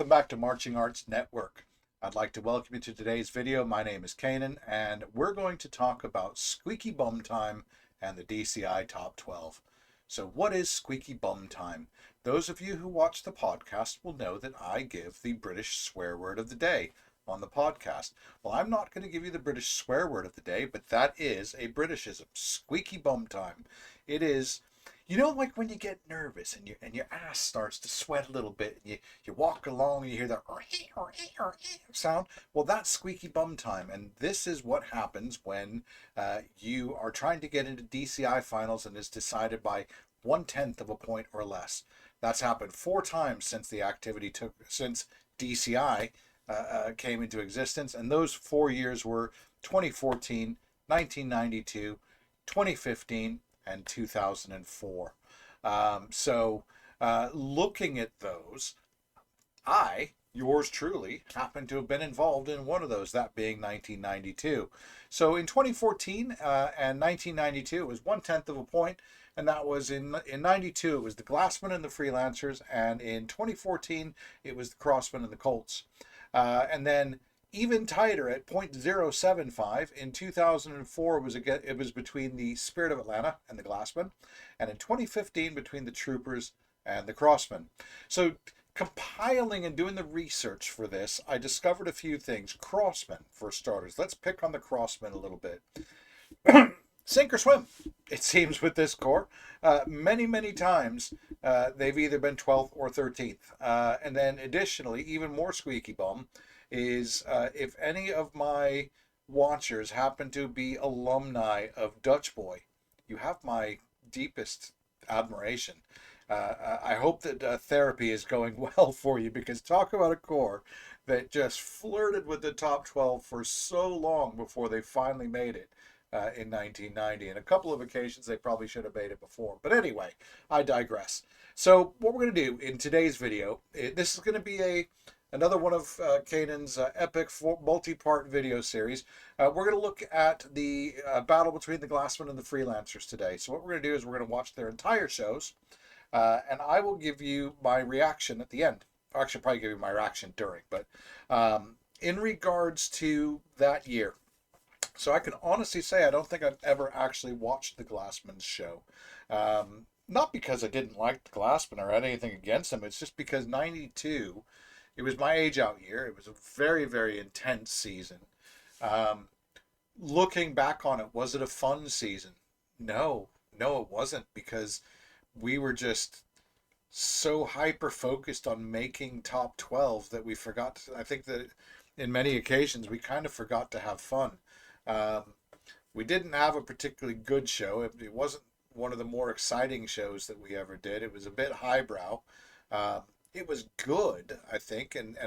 Welcome back to Marching Arts Network. I'd like to welcome you to today's video. My name is Kanan, and we're going to talk about Squeaky Bum Time and the DCI Top 12. So what is Squeaky Bum Time? Those of you who watch the podcast will know that I give the British swear word of the day on the podcast. Well, I'm not going to give you the British swear word of the day, but that is a Britishism. Squeaky Bum Time. It is... like when you get nervous and your ass starts to sweat a little bit, and you walk along and you hear that sound. Well, that's squeaky bum time, and this is what happens when you are trying to get into DCI finals and is decided by 1/10 of a point or less. That's happened 4 times since since DCI came into existence, and those 4 years were 2014, 1992, 2015. And 2004. Looking at those, yours truly, happen to have been involved in one of those, that being 1992. So in 2014 and 1992, it was 1/10 of a point, and that was in 92, it was the Glassmen and the Freelancers, and in 2014, it was the Crossmen and the Colts. And then even tighter at 0.075 in 2004 it was between the Spirit of Atlanta and the Glassmen, and in 2015 between the Troopers and the Crossmen. So compiling and doing the research for this, I discovered a few things. Crossmen, for starters. Let's pick on the Crossmen a little bit. Sink or swim, it seems, with this corps. Many times they've either been 12th or 13th. And then additionally, even more squeaky bum, is if any of my watchers happen to be alumni of Dutch Boy, you have my deepest admiration. I hope that therapy is going well for you, because talk about a corps that just flirted with the top 12 for so long before they finally made it in 1990. And a couple of occasions they probably should have made it before. But anyway, I digress. So what we're going to do in today's video, this is going to be another one of Kanan's epic multi-part video series. We're going to look at the battle between the Glassmen and the Freelancers today. So what we're going to do is we're going to watch their entire shows, and I will give you my reaction at the end. Actually, I'll probably give you my reaction during, but in regards to that year. So I can honestly say I don't think I've ever actually watched the Glassmen's show. Not because I didn't like the Glassmen or anything against them. It's just because 92... it was my age out year. It was a very intense season. Looking back on it, was it a fun season? No, it wasn't, because we were just so hyper focused on making top 12 that we forgot I think that in many occasions we kind of forgot to have fun. We didn't have a particularly good show. It wasn't one of the more exciting shows that we ever did. It was a bit highbrow. It was good, I think, and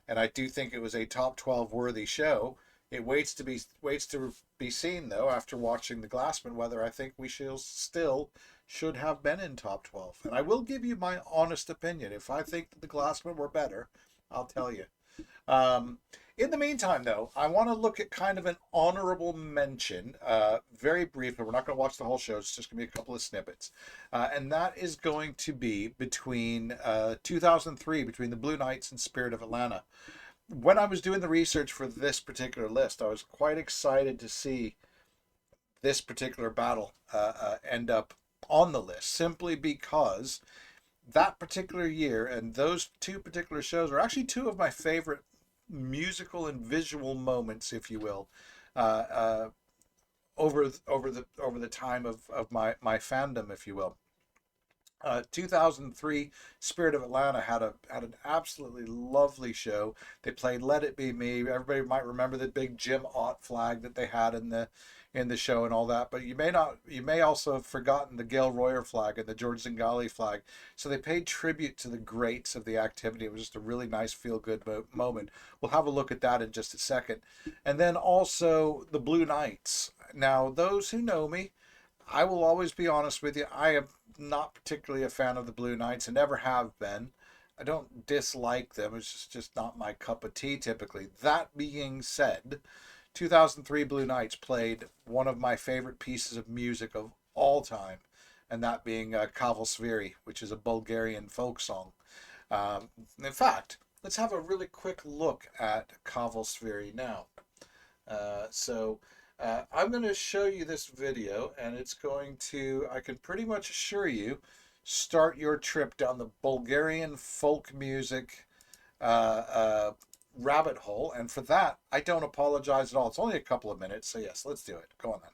I do think it was a top 12 worthy show. It waits to be seen, though, after watching the Glassmen, whether I think we still should have been in top 12. And I will give you my honest opinion. If I think that the Glassmen were better, I'll tell you. In the meantime, though, I want to look at kind of an honorable mention, very briefly. We're not going to watch the whole show. It's just going to be a couple of snippets. And that is going to be between 2003, between the Blue Knights and Spirit of Atlanta. When I was doing the research for this particular list, I was quite excited to see this particular battle end up on the list, simply because that particular year and those 2 particular shows are actually 2 of my favorite musical and visual moments, if you will, over the time of my fandom, if you will. 2003, Spirit of Atlanta had an absolutely lovely show. They played "Let It Be Me." Everybody might remember the big Jim Ott flag that they had in the show and all that, but you may also have forgotten the Gail Royer flag and the George Zingali flag. So they paid tribute to the greats of the activity. It was just a really nice feel-good moment. We'll have a look at that in just a second. And then also the Blue Knights. Now, those who know me, I will always be honest with you. I am not particularly a fan of the Blue Knights and never have been. I don't dislike them. It's just not my cup of tea typically. That being said, 2003 Blue Knights played one of my favorite pieces of music of all time, and that being Kaval Sviri, which is a Bulgarian folk song. In fact, let's have a really quick look at Kavalsferi now. I'm going to show you this video, and it's going to, I can pretty much assure you, start your trip down the Bulgarian folk music rabbit hole. And for that, I don't apologize at all. It's only a couple of minutes, so yes, let's do it. Go on then.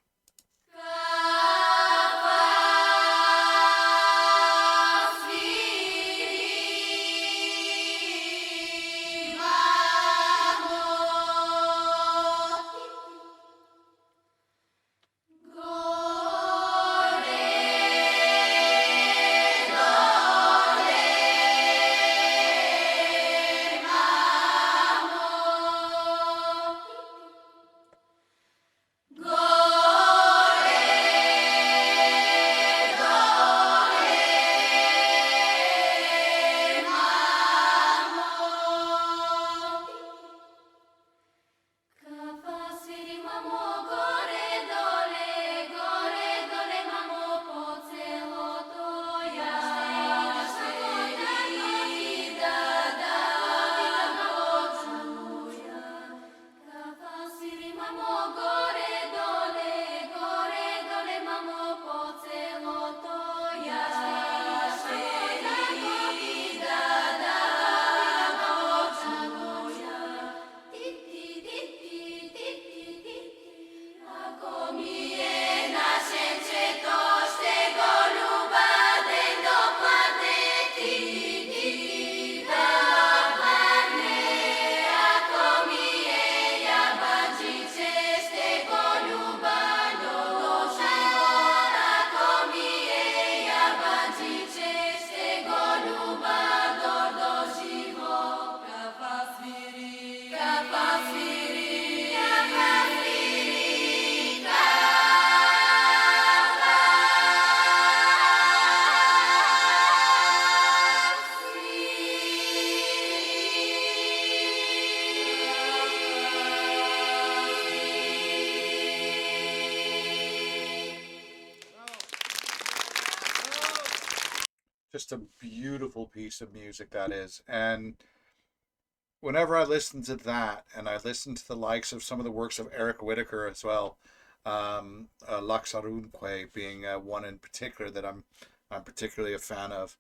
Just a beautiful piece of music that is. And whenever I listen to that, and I listen to the likes of some of the works of Eric Whitacre as well, Laxarunque being one in particular that I'm particularly a fan of,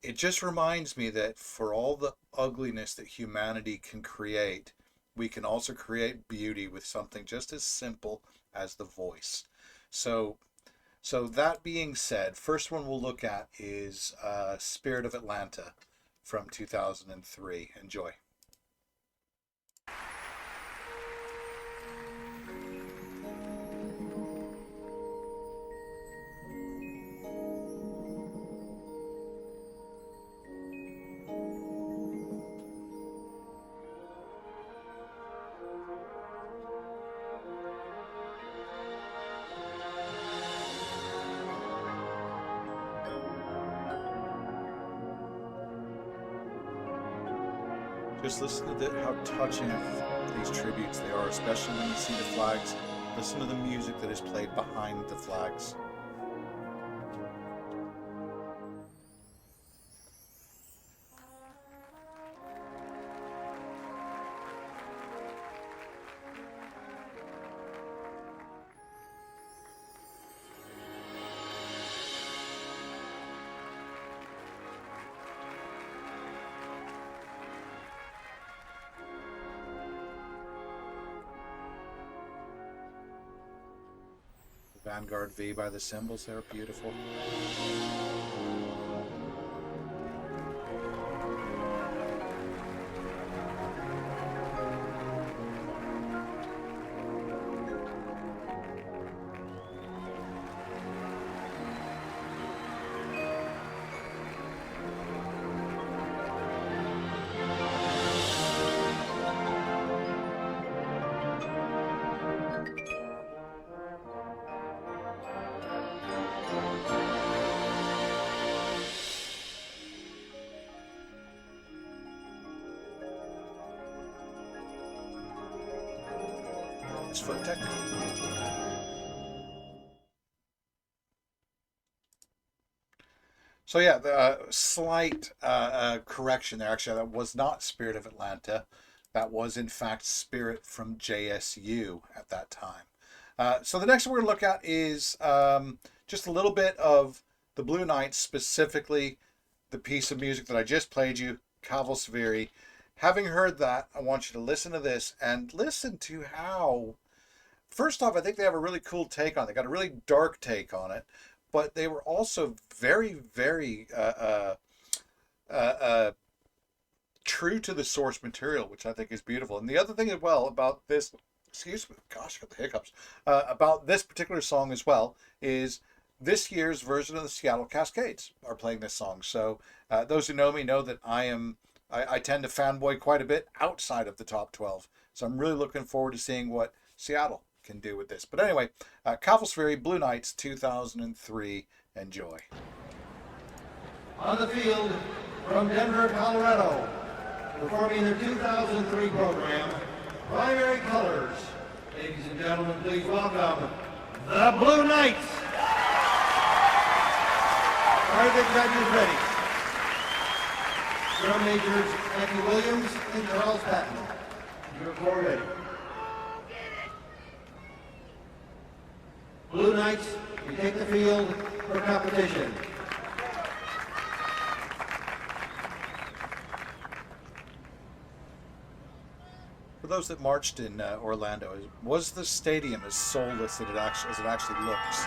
it just reminds me that for all the ugliness that humanity can create, we can also create beauty with something just as simple as the voice. So that being said, first one we'll look at is Spirit of Atlanta from 2003. Enjoy. Just listen to how touching these tributes they are, especially when you see the flags. Listen to the music that is played behind the flags. Vanguard V by the cymbals, they're beautiful. Foot technique. So yeah, the slight correction there. Actually, that was not Spirit of Atlanta. That was in fact Spirit from JSU at that time. So the next one we're going to look at is just a little bit of the Blue Knights, specifically the piece of music that I just played you, Cavalsveri. Having heard that, I want you to listen to this and listen to how, first off, I think they have a really cool take on it. They got a really dark take on it, but they were also very, very true to the source material, which I think is beautiful. And the other thing as well about this, excuse me, gosh, I got the hiccups, about this particular song as well is this year's version of the Seattle Cascades are playing this song. So those who know me know that I tend to fanboy quite a bit outside of the top 12. So I'm really looking forward to seeing what Seattle can do with this. But anyway, Cavalsveri, Blue Knights, 2003. Enjoy. On the field from Denver, Colorado, performing their 2003 program, Primary Colors. Ladies and gentlemen, please welcome the Blue Knights. Are the judges ready? Drum majors Anthony Williams and Charles Patton. You're four ready. Blue Knights, you take the field for competition. For those that marched in Orlando, was the stadium as soulless as it actually looks?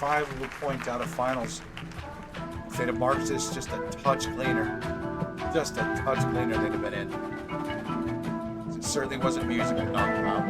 0.15 will point out of finals. If they'd have marked this just a touch cleaner, they'd have been in. It certainly wasn't music that knocked them out.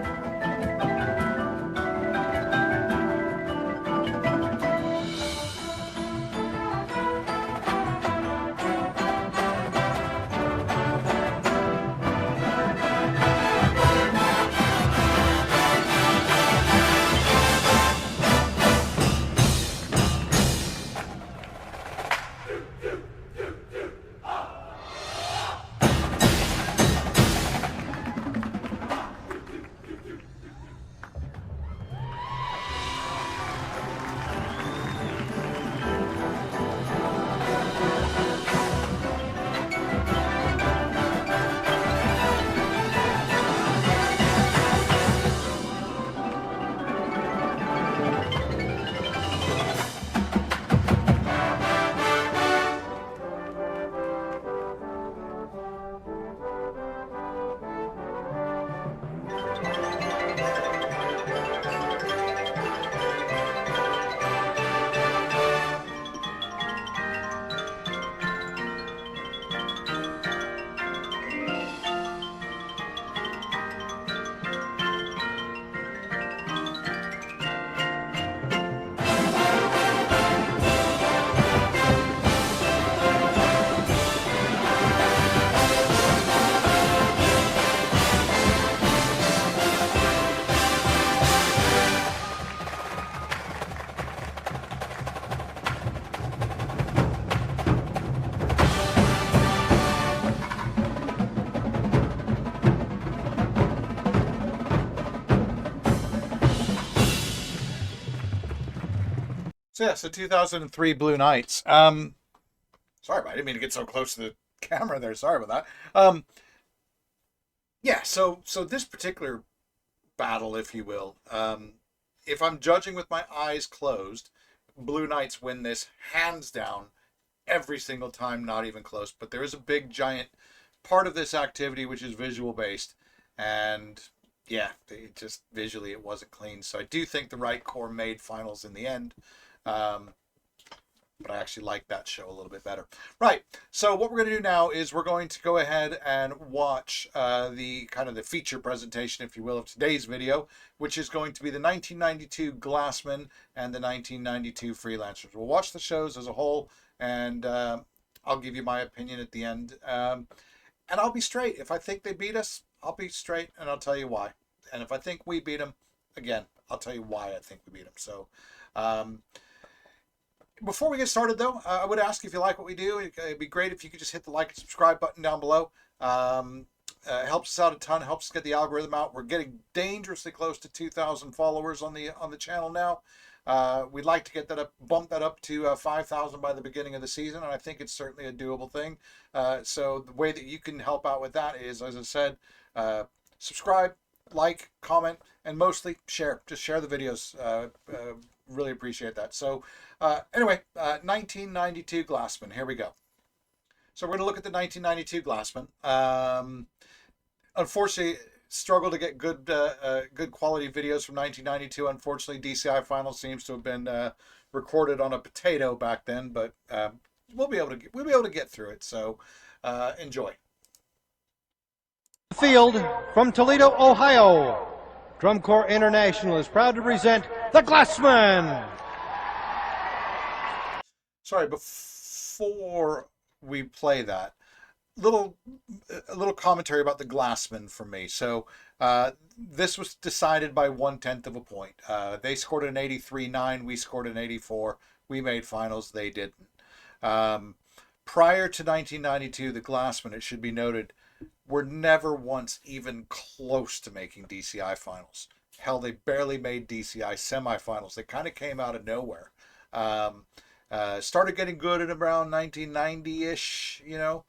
So yeah, so 2003 Blue Knights. Sorry, I didn't mean to get so close to the camera there. Sorry about that. Yeah, so this particular battle, if you will, if I'm judging with my eyes closed, Blue Knights win this hands down every single time, not even close. But there is a big giant part of this activity which is visual based, and yeah, it just visually it wasn't clean. So I do think the right core made finals in the end. Um, but I actually like that show a little bit better. Right. So what we're going to do now is we're going to go ahead and watch the kind of the feature presentation, if you will, of today's video, which is going to be the 1992 Glassmen and the 1992 Freelancers. We'll watch the shows as a whole, and I'll give you my opinion at the end. And I'll be straight. If I think they beat us, I'll be straight, and I'll tell you why. And if I think we beat them, again, I'll tell you why I think we beat them. So, before we get started, though, I would ask if you like what we do. It'd be great if you could just hit the like and subscribe button down below. It helps us out a ton. Helps us get the algorithm out. We're getting dangerously close to 2,000 followers on the channel now. We'd like to get that up, bump that up to 5,000 by the beginning of the season, and I think it's certainly a doable thing. So the way that you can help out with that is, as I said, subscribe, like, comment, and mostly share. Just share the videos. Really appreciate that. So anyway, 1992 Glassman. Here we go. So we're going to look at the 1992 Glassman. Unfortunately, struggle to get good quality videos from 1992. Unfortunately, DCI Final seems to have been recorded on a potato back then, but we'll be able to get through it. So enjoy. Field from Toledo, Ohio. Drum Corps International is proud to present the Glassmen. Sorry, before we play that, a little commentary about the Glassmen from me. So this was decided by 1/10 of a point. They scored an 83-9. We scored an 84. We made finals. They didn't. Prior to 1992, the Glassmen, it should be noted, were never once even close to making DCI finals. Hell, they barely made DCI semifinals. They kind of came out of nowhere. Started getting good at around 1990-ish, you know.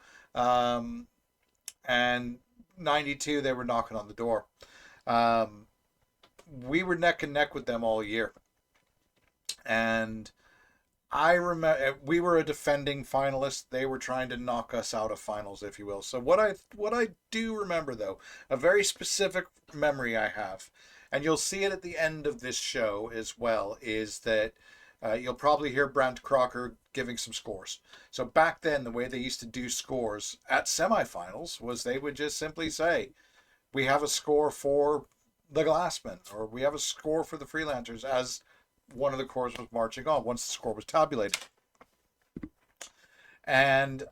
And 92, they were knocking on the door. We were neck and neck with them all year. And I remember we were a defending finalist. They were trying to knock us out of finals, if you will. So what I do remember, though, a very specific memory I have, and you'll see it at the end of this show as well, is that you'll probably hear Brent Crocker giving some scores. So back then, the way they used to do scores at semifinals was they would just simply say, we have a score for the Glassmen, or we have a score for the Freelancers, as one of the corps was marching on once the score was tabulated. And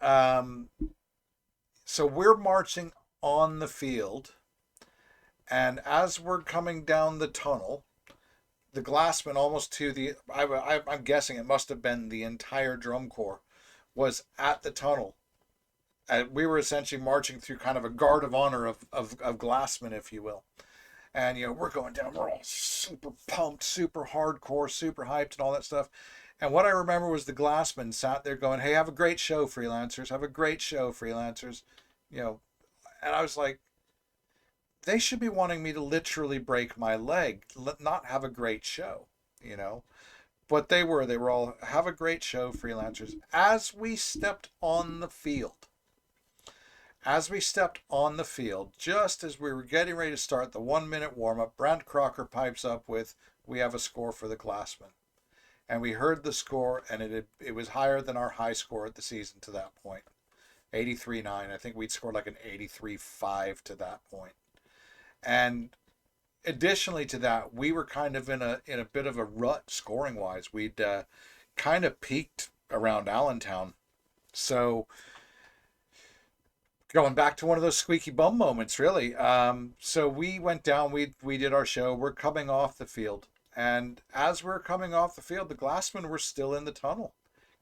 so we're marching on the field, and as we're coming down the tunnel, the Glassmen, almost to the, I'm guessing it must have been the entire drum corps, was at the tunnel. We were essentially marching through kind of a guard of honor of Glassmen, if you will. And, you know, we're going down, we're all super pumped, super hardcore, super hyped and all that stuff. And what I remember was the Glassmen sat there going, hey, have a great show, Freelancers. Have a great show, Freelancers. You know, and I was like, they should be wanting me to literally break my leg, not have a great show, you know. But they were all, have a great show, Freelancers. As we stepped on the field, just as we were getting ready to start the 1-minute warm-up, Brent Crocker pipes up with, we have a score for the Glassmen. And we heard the score, and it was higher than our high score at the season to that point. 83-9. I think we'd scored like an 83-5 to that point. And additionally to that, we were kind of in a bit of a rut scoring-wise. We'd kind of peaked around Allentown. So going back to one of those squeaky bum moments, really. So we went down, we did our show. We're coming off the field. And as we're coming off the field, the Glassmen were still in the tunnel.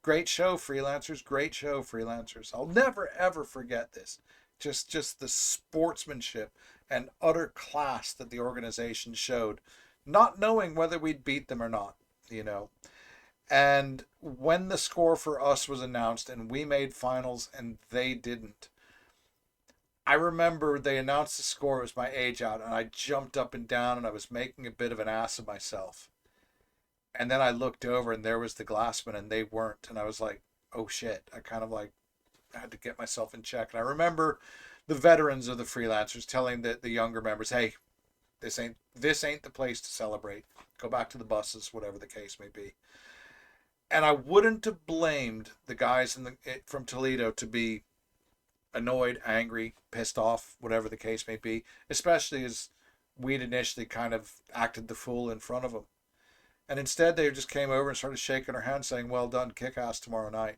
Great show, Freelancers. Great show, Freelancers. I'll never, ever forget this. Just the sportsmanship and utter class that the organization showed, not knowing whether we'd beat them or not, you know. And when the score for us was announced and we made finals and they didn't, I remember they announced the score. It was my age out, and I jumped up and down, and I was making a bit of an ass of myself. And then I looked over, and there was the Glassmen, and they weren't. And I was like, oh shit. I kind of like had to get myself in check. And I remember the veterans of the Freelancers telling the younger members, hey, this ain't the place to celebrate. Go back to the buses, whatever the case may be. And I wouldn't have blamed the guys from Toledo to be annoyed, angry, pissed off, whatever the case may be, especially as we'd initially kind of acted the fool in front of them. And instead, they just came over and started shaking our hands, saying, well done, kick ass tomorrow night.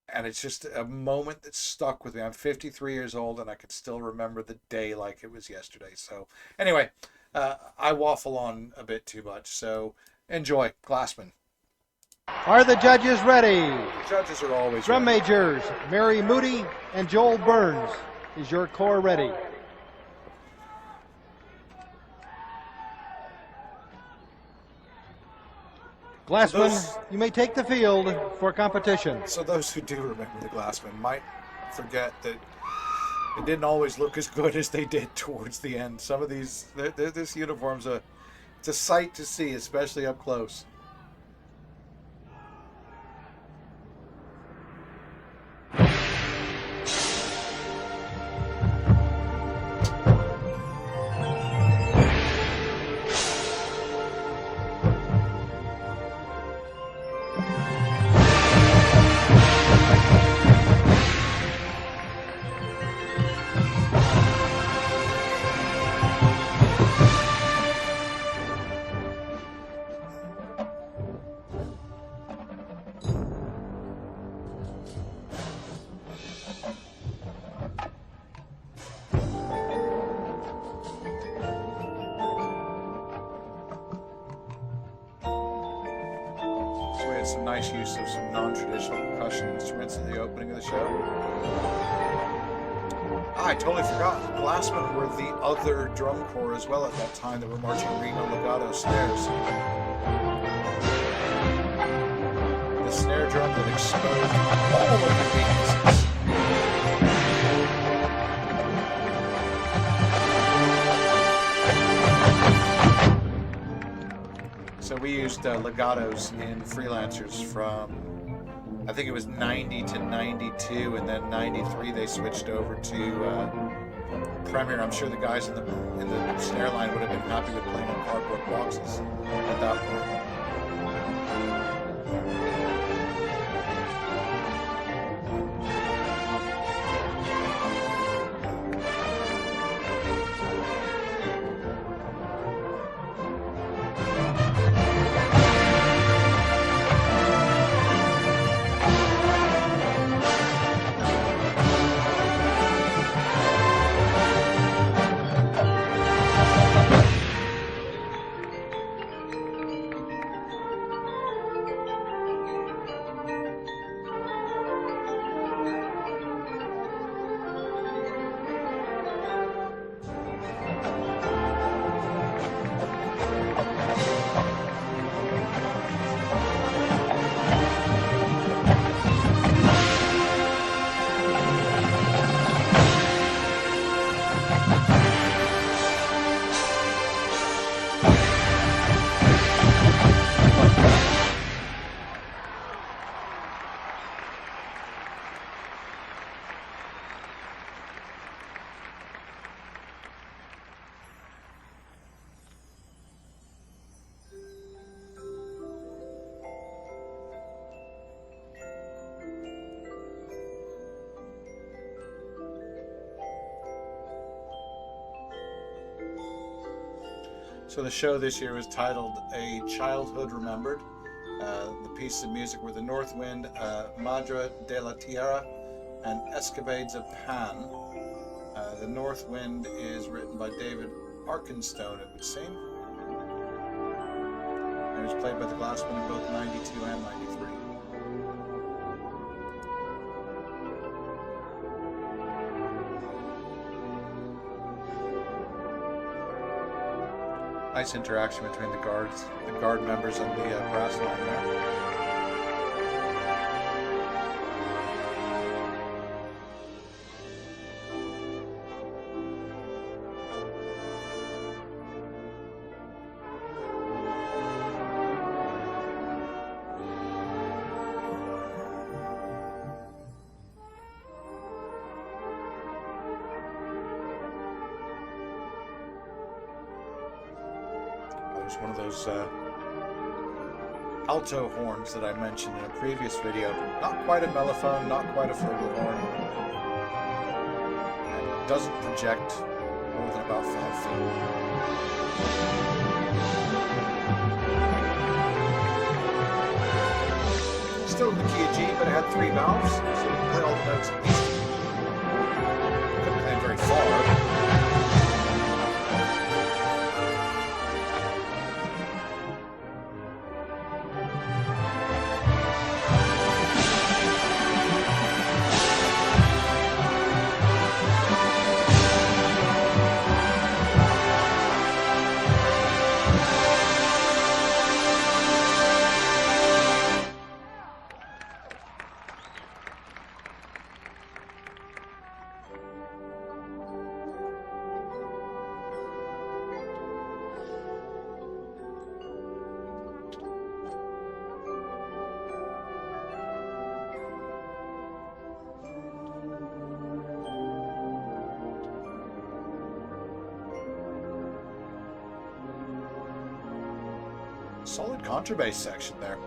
And it's just a moment that stuck with me. I'm 53 years old, and I can still remember the day like it was yesterday. So anyway, I waffle on a bit too much. So enjoy, Glassmen. Are the judges ready? The judges are always Drum ready. majors, Mary Moody and Joel Burns. Is your corps ready? Glassmen, you may take the field for competition. So those who do remember the Glassmen might forget that it didn't always look as good as they did towards the end. Some of these, this uniform's it's a sight to see, especially up close. So we had some nice use of some non-traditional percussion instruments at the opening of the show. I totally forgot. Glassmen were the other drum corps as well at that time that were marching Reno legato snares. The snare drum that exposed all of the weaknesses. So we used legatos in Freelancers from, I think it was 90 to 92, and then 93 they switched over to Premier. I'm sure the guys in the snare line would have been happy with playing on cardboard boxes at that point. So the show this year was titled A Childhood Remembered. The pieces of music were The North Wind, Madre de la Tierra, and Escapades of Pan. The North Wind is written by David Arkenstone, it would seem. And it was played by the Glassmen in both 92 and 93. Nice interaction between the guard members and the brass line there. There's one of those alto horns that I mentioned in a previous video. Not quite a mellophone, not quite a flugelhorn. And it doesn't project more than about 5 feet. Still in the key of G, but it had 3 valves, so you can play all the notes at least. Couldn't play very far. Solid contrabass section there.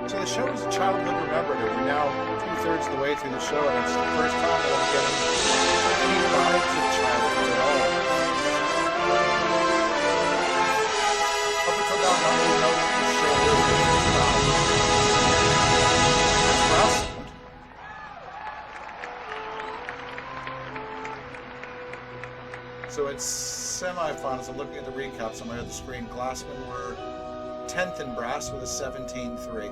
So the show is a childhood remembered, and we're now 2/3 of the way through the show, and it's the first time that I'm getting any vibes of childhood at all. Up until now, I don't really know what this show is about. It's brass. So it's semifinals. I'm looking at the recap somewhere at the screen. Glassmen were 10th in brass with a 17-3.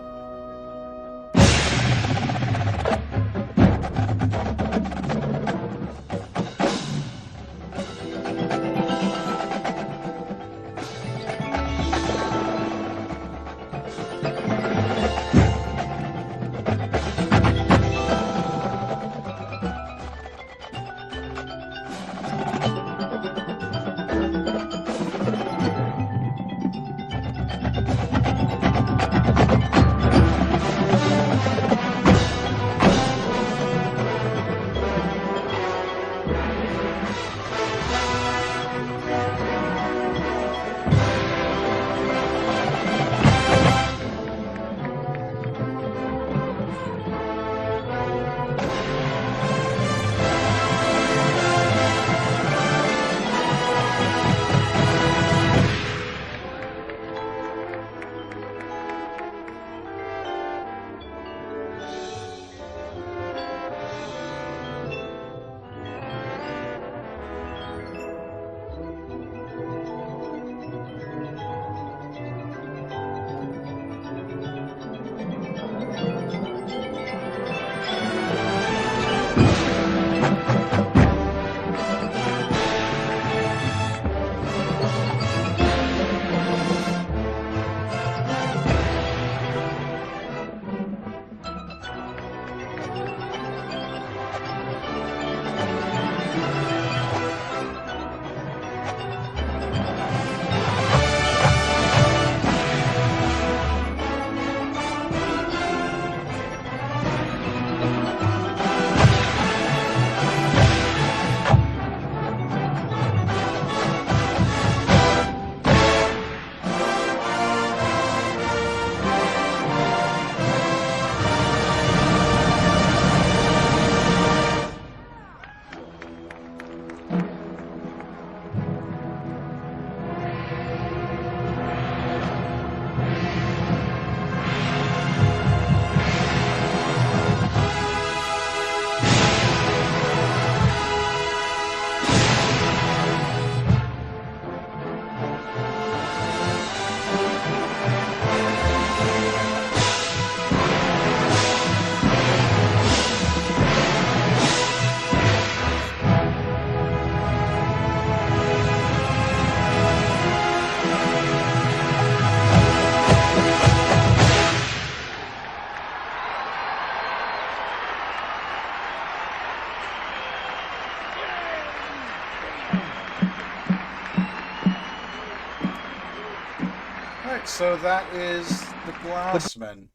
So that is the Glassmen.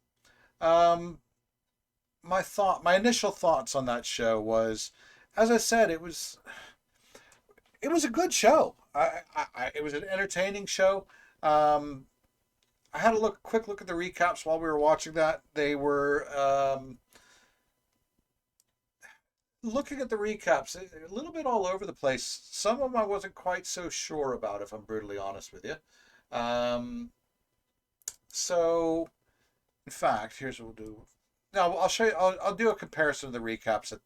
Um, my initial thoughts on that show was, as I said, it was a good show. It was an entertaining show. Um, I had a quick look at the recaps while we were watching that. They were looking at the recaps a little bit all over the place. Some of them I wasn't quite so sure about, if I'm brutally honest with you. Um, so, in fact, here's what we'll do. Now I'll show you. I'll do a comparison of the recaps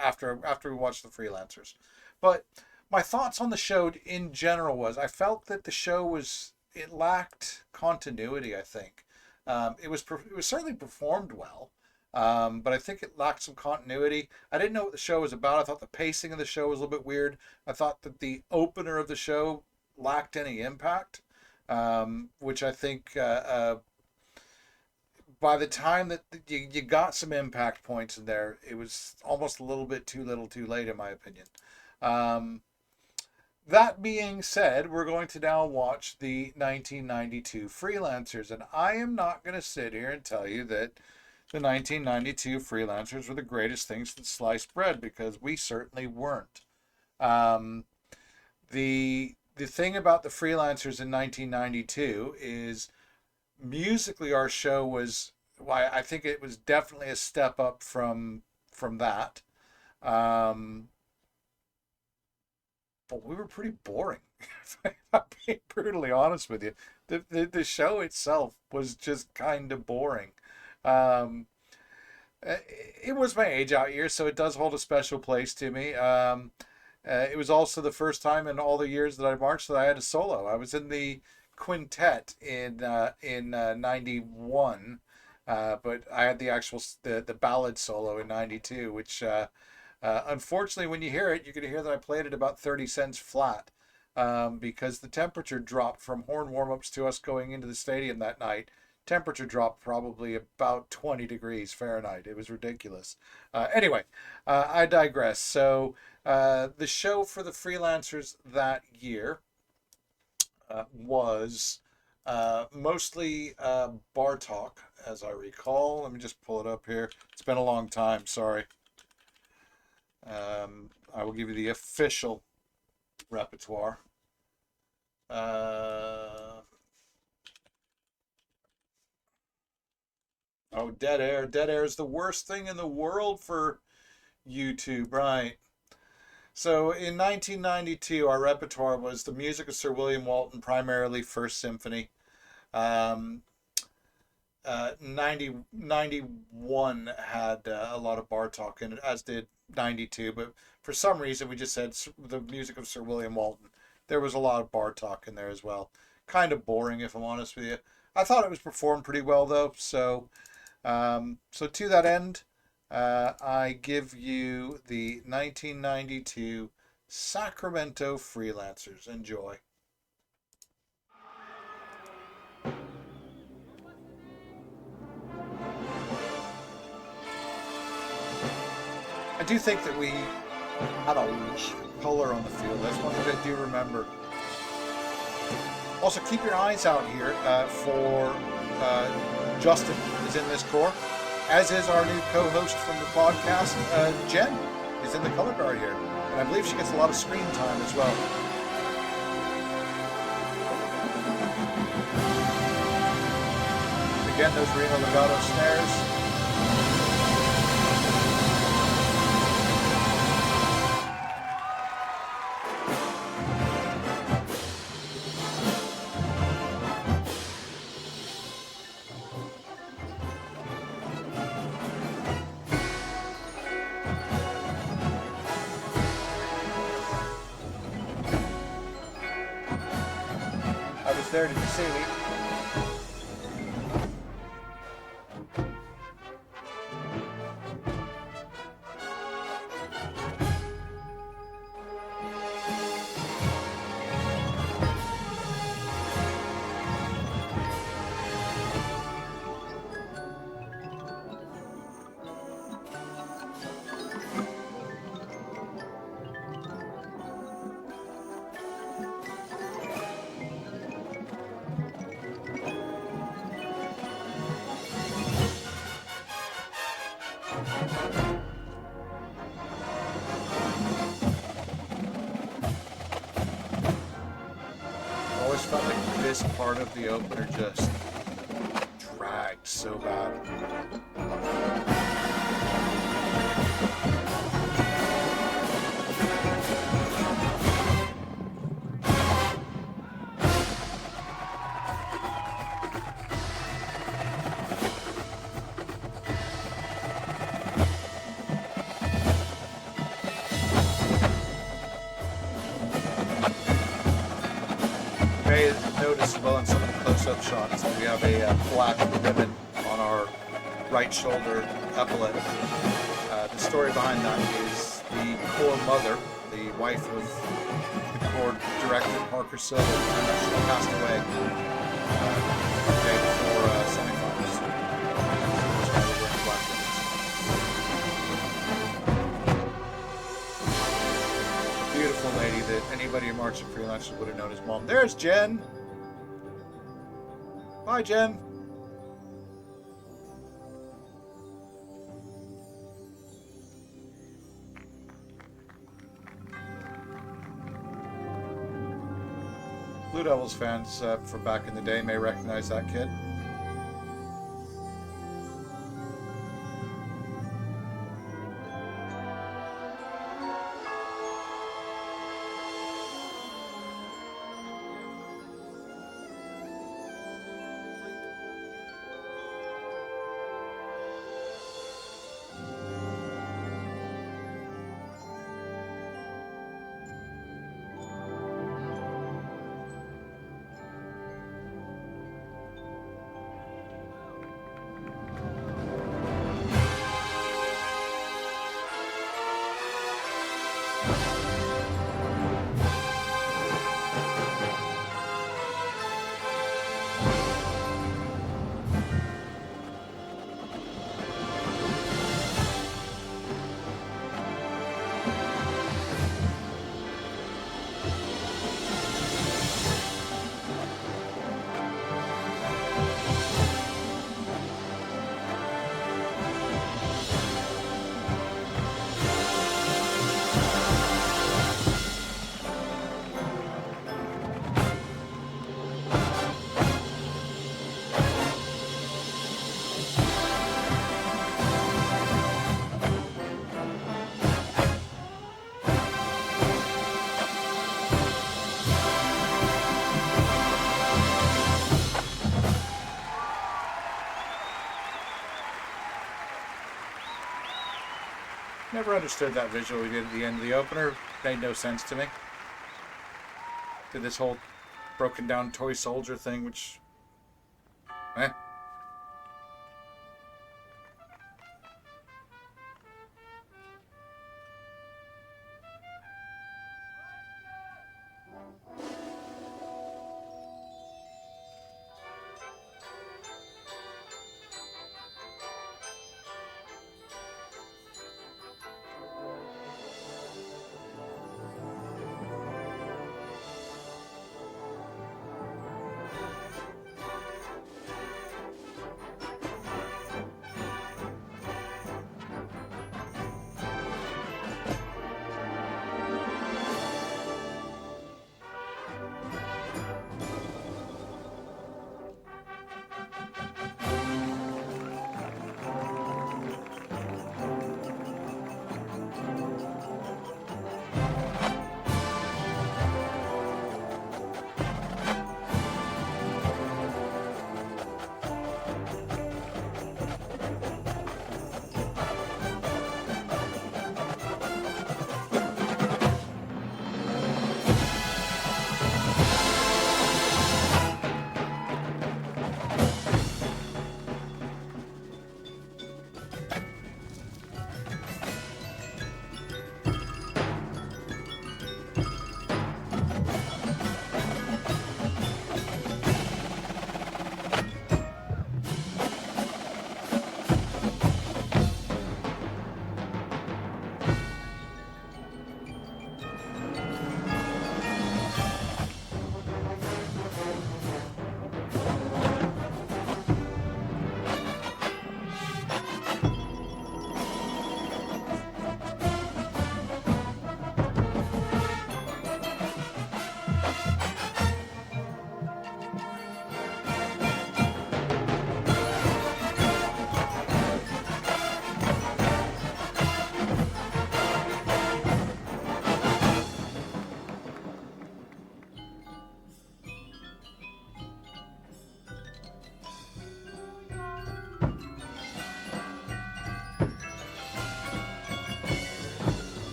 after we watch the Freelancers. But my thoughts on the show in general was I felt that the show it lacked continuity. I think it was certainly performed well, but I think it lacked some continuity. I didn't know what the show was about. I thought the pacing of the show was a little bit weird. I thought that the opener of the show lacked any impact, which I think by the time that you got some impact points in there, it was almost a little bit too little too late, in my opinion. Um, that being said, we're going to now watch the 1992 Freelancers, and I am not going to sit here and tell you that the 1992 Freelancers were the greatest things since sliced bread, because we certainly weren't. Um, the thing about the Freelancers in 1992 is musically our show was, why I think it was definitely a step up from that. Um, but we were pretty boring. If I'm being brutally honest with you, the show itself was just kind of boring. Um, it was my age out year, so it does hold a special place to me. It was also the first time in all the years that I marched that I had a solo. I was in the quintet in '91, but I had the actual the ballad solo in '92, which unfortunately, when you hear it, you're going to hear that I played it about 30 cents flat, because the temperature dropped from horn warm-ups to us going into the stadium that night. Temperature dropped probably about 20 degrees Fahrenheit. It was ridiculous. Anyway, I digress. So the show for the Freelancers that year was mostly bar talk, as I recall. Let me just pull it up here. It's been a long time, sorry. I will give you the official repertoire. Oh, dead air. Dead air is the worst thing in the world for YouTube, right? So in 1992, our repertoire was the music of Sir William Walton, primarily First Symphony. Um, 91 had a lot of bar talk in it, as did 92, but for some reason we just said the music of Sir William Walton. There was a lot of bar talk in there as well. Kind of boring, if I'm honest with you. I thought it was performed pretty well, though, so so to that end, I give you the 1992 Sacramento Freelancers. Enjoy. I do think that we had a lot of color on the field. That's one thing I do remember. Also, keep your eyes out here for Justin is in this corps. as is our new co-host from the podcast, Jen, is in the color guard here. And I believe she gets a lot of screen time as well. Again, those Reno legato snares. I was there, did you see me? Always felt like this part of the opener just dragged so bad. May noticeable in some of the close-up shots. We have a black ribbon on our right shoulder epaulette. The story behind that is the core mother, the wife of the core director, Parker Silver, she passed away the day before semifinals. That's why we're wearing black ribbons. Beautiful lady that anybody in March and Freelancers would have known as mom. There's Jen. Bye, Jen. Blue Devils fans from back in the day may recognize that kid. Never understood that visual we did at the end of the opener. Made no sense to me. Did this whole broken down toy soldier thing, which...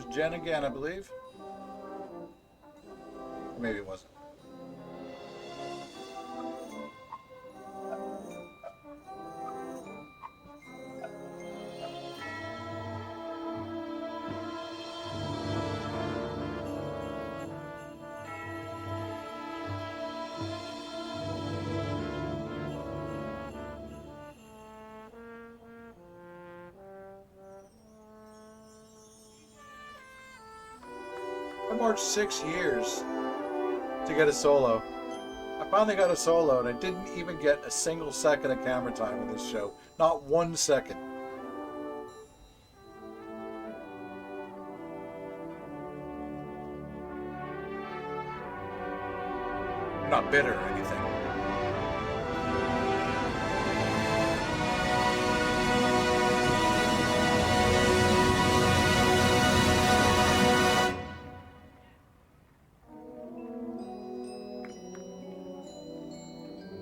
There's Jen again, I believe. Maybe it wasn't. I marched 6 years to get a solo. I finally got a solo, and I didn't even get a single second of camera time in this show. Not 1 second. I'm not bitter or anything.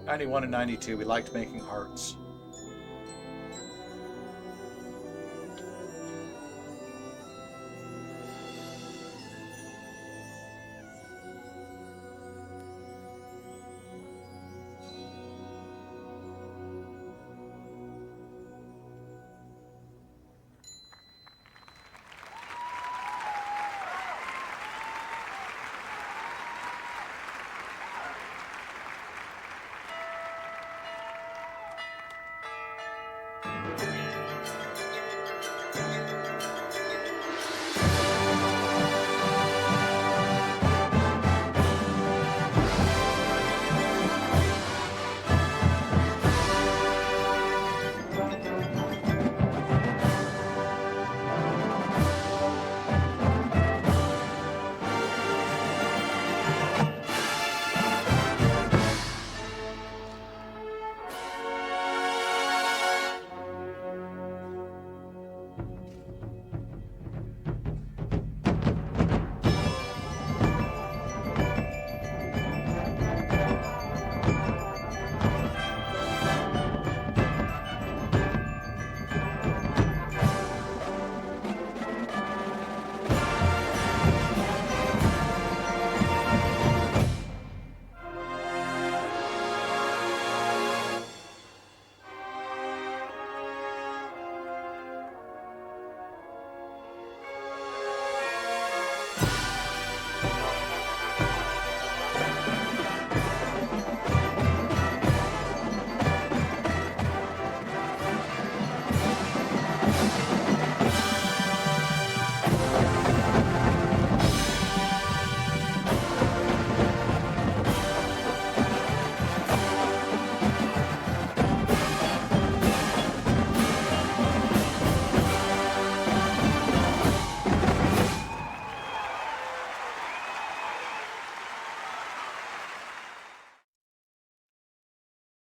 '91 and '92, we liked making hearts.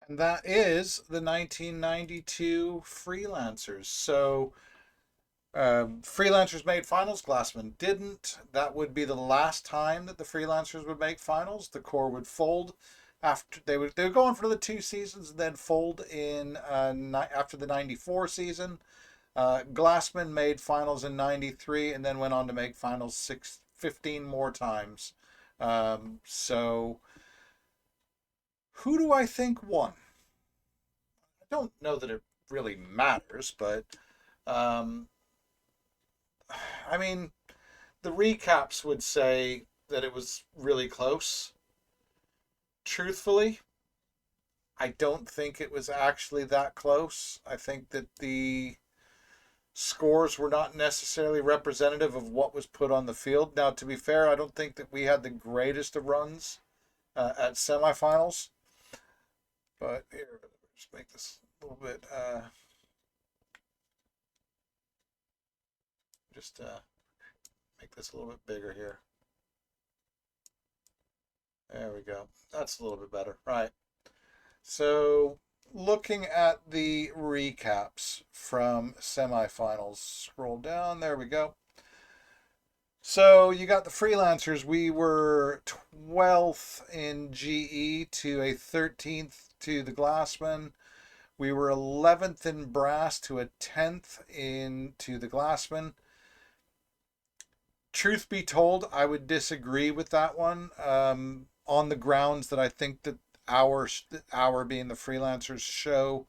And that is the 1992 Freelancers. So, Freelancers made finals. Glassmen didn't. That would be the last time that the Freelancers would make finals. The core would fold after they would go on for the 2 seasons and then fold in after the '94 season. Glassmen made finals in '93 and then went on to make finals 15 more times. So who do I think won? I don't know that it really matters, but um, I mean, the recaps would say that it was really close. Truthfully, I don't think it was actually that close. I think that the scores were not necessarily representative of what was put on the field. Now, to be fair, I don't think that we had the greatest of runs at semifinals. But here, just make this a little bit, just make this a little bit bigger here. There we go. That's a little bit better. Right. So looking at the recaps from semifinals, scroll down. There we go. So you got the Freelancers. We were 12th in GE to a 13th to the Glassmen. We were 11th in brass to a 10th in to the Glassmen. Truth be told, I would disagree with that one, on the grounds that I think that our being the Freelancers show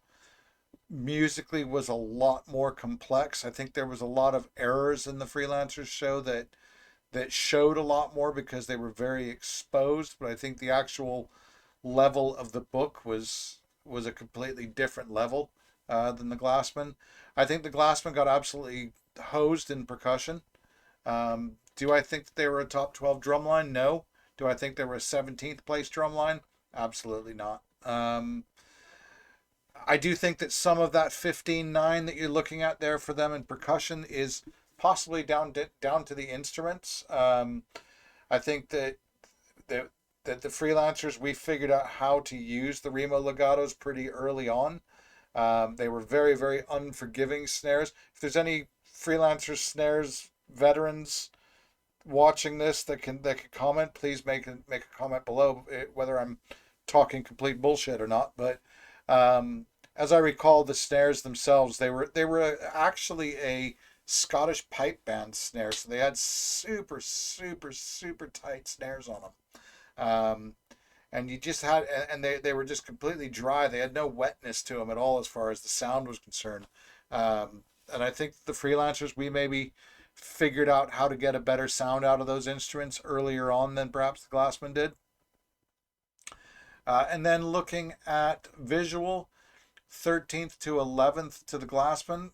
musically was a lot more complex. I think there was a lot of errors in the Freelancers show that showed a lot more because they were very exposed. But I think the actual level of the book was a completely different level than the Glassmen. I think the Glassmen got absolutely hosed in percussion. Do I think that they were a top 12 drumline? No. Do I think they were a 17th place drumline? Absolutely not. I do think that some of that 15-9 that you're looking at there for them in percussion is possibly down to the instruments. I think that the Freelancers, we figured out how to use the Remo legatos pretty early on. They were very, very unforgiving snares. If there's any Freelancers snares veterans watching this that can comment, please make a comment below, whether I'm talking complete bullshit or not. But as I recall, the snares themselves, they were actually a Scottish pipe band snare, so they had super, super, super tight snares on them. And you just had, and they were just completely dry. They had no wetness to them at all as far as the sound was concerned. And I think the Freelancers, we maybe figured out how to get a better sound out of those instruments earlier on than perhaps the Glassmen did. And then looking at visual, 13th to 11th to the Glassmen.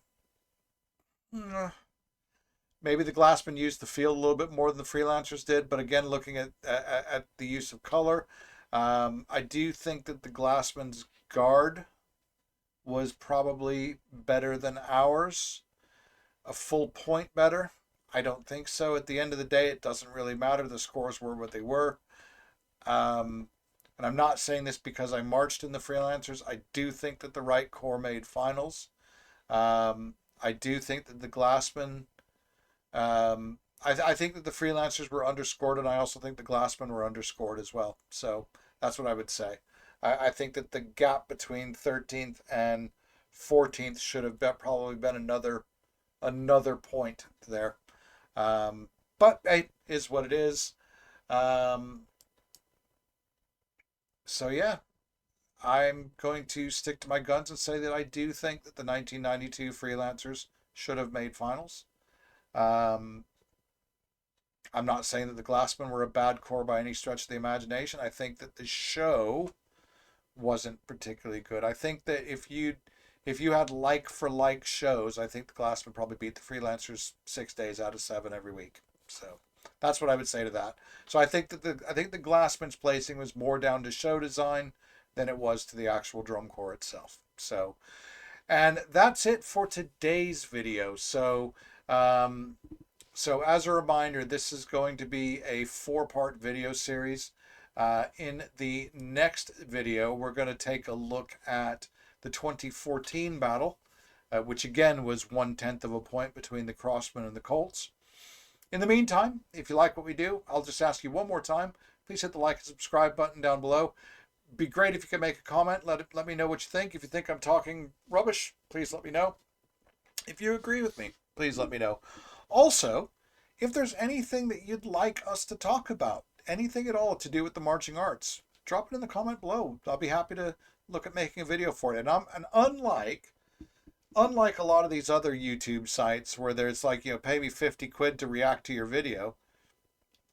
Maybe the Glassmen used the field a little bit more than the Freelancers did, but again, looking at the use of color, I do think that the Glassmen's guard was probably better than ours. A full point better? I don't think so. At the end of the day, it doesn't really matter. The scores were what they were. And I'm not saying this because I marched in the Freelancers. I do think that the right corps made finals. I do think that the Glassmen, I think that the Freelancers were underscored, and I also think the Glassmen were underscored as well. So that's what I would say. I think that the gap between 13th and 14th should have probably been another point there. But hey, is what it is. So yeah, I'm going to stick to my guns and say that I do think that the 1992 Freelancers should have made finals. I'm not saying that the Glassmen were a bad corps by any stretch of the imagination. I think that the show wasn't particularly good. I think that if you had like for like shows, I think the Glassmen probably beat the Freelancers 6 days out of 7 every week. So that's what I would say to that. So I think that the Glassmen's placing was more down to show design than it was to the actual drum corps itself. So, and that's it for today's video. So, so as a reminder, this is going to be a 4-part video series. In the next video, we're going to take a look at the 2014 battle, which again was 1/10 of a point between the Crossmen and the Colts. In the meantime, if you like what we do, I'll just ask you one more time. Please hit the like and subscribe button down below. Be great if you could make a comment. Let me know what you think. If you think I'm talking rubbish, please let me know. If you agree with me, please let me know. Also, if there's anything that you'd like us to talk about, anything at all to do with the marching arts, drop it in the comment below. I'll be happy to look at making a video for it. And unlike a lot of these other YouTube sites where there's like, pay me 50 quid to react to your video,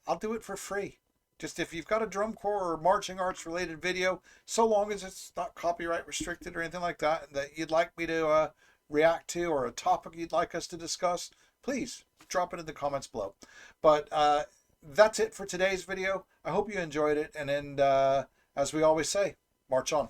I'll do it for free. Just if you've got a drum corps or marching arts related video, so long as it's not copyright restricted or anything like that you'd like me to react to, or a topic you'd like us to discuss, please drop it in the comments below. But that's it for today's video. I hope you enjoyed it. And then, as we always say, march on.